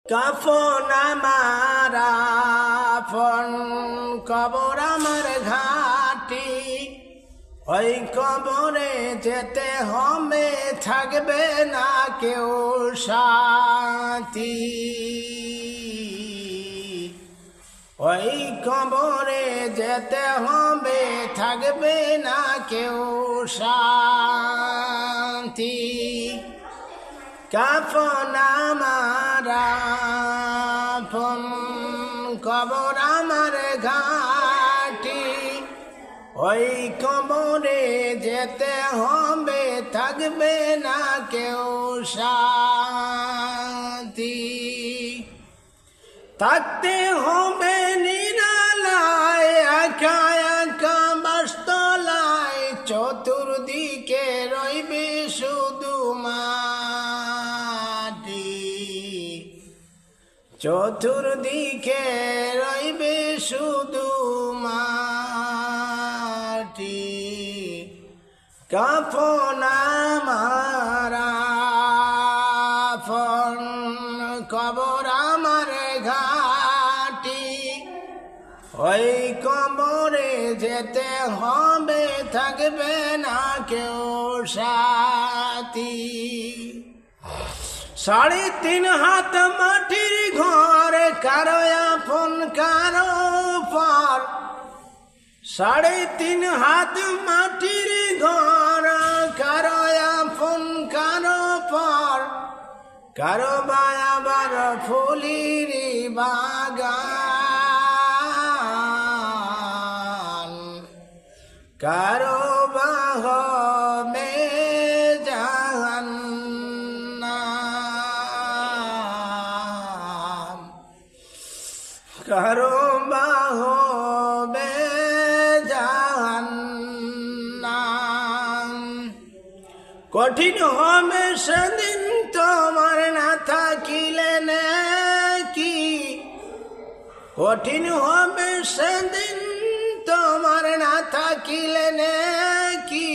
কাফন আমার আপন কবর আমার ঘাটি, ওই কবরে যেতে হবে, থাকবে না কেউ সাথী। ওই কবরে যেতে হবে, থাকবে না কেউ সাথী। কাফন আমার আপন কবর আমার ঘাটি, ওই কবরে যেতে হবে, থাকবে না কেউ সাথী। থাকতে হবে নিরালায়, একা একা বাসতলায়, চতুর্দিকে রইবে শুধু মাটি। চতুর্দিকে রইবে শুধু মাটি। কাফন আমার আপন কবর আমার ঘাটি, ওই কবরে যেতে হবে, থাকবে না কেউ সাথী। 3.5 হাত মাটির ঘর, কারো আপন কারো পর। 3.5 হাত মাটির ঘর, কারো আপন কারো পর। কারো বায়াবার ফুলির বাগান, কারো বাহবে জাহান্নাম, কারো বাহবে জাহান্নাম। কঠিন হবে সেদিন তোমার না থাকিলে নেকি, কঠিন হবে সেদিন তোমার না থাকিলে নেকি।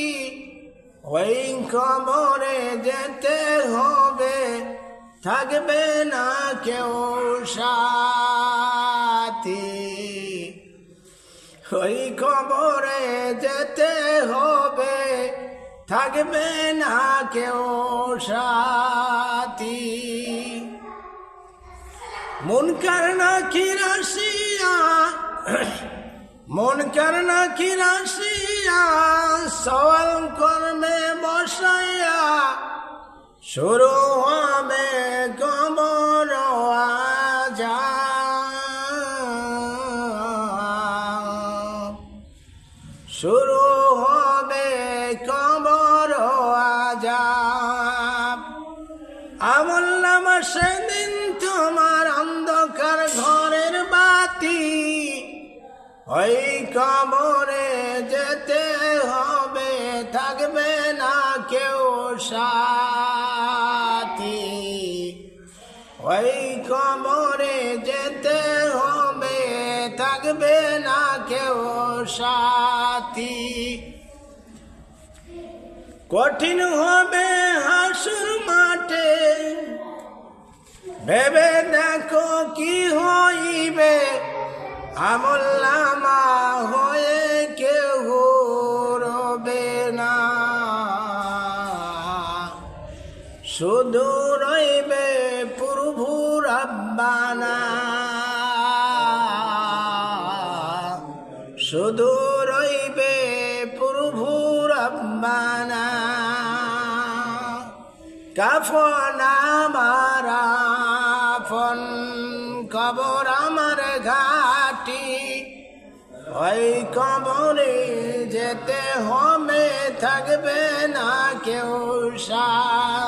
ওই কবরে যেতে হবে, থাকবে না কেউ সাথী। ওই কবরে যেতে হবে, থাকবে না কেউ সাথী। মুনকার নাকির আসিয়া, মুনকার নাকির আসিয়া, সওয়াল করবে বসাইয়া, শুরু হবে কবর আযাব। শুরু হবে কবর আযাব। আমলনামা সেদিন তোমার অন্ধকার ঘরের বাতি, ওই কবরে যেতে হবে, থাকবে না কেউ সাথী। ওই কবরে যেতে হবে, থাকবে না কেউ সাথী। কঠিন হবে হাসুর মাঠে, ভেবে দেখো কি হইবে। আমলনামা হয়ে কেউ রবে না, শুধু রইবে প্রভু রাব্বানা, শুধু রইবে প্রভু রাব্বানা। কাফন আমার আপন কবর আমার ঘাটি, ওই কবরে যেতে হবে, থাকবে না কেউ সাথী।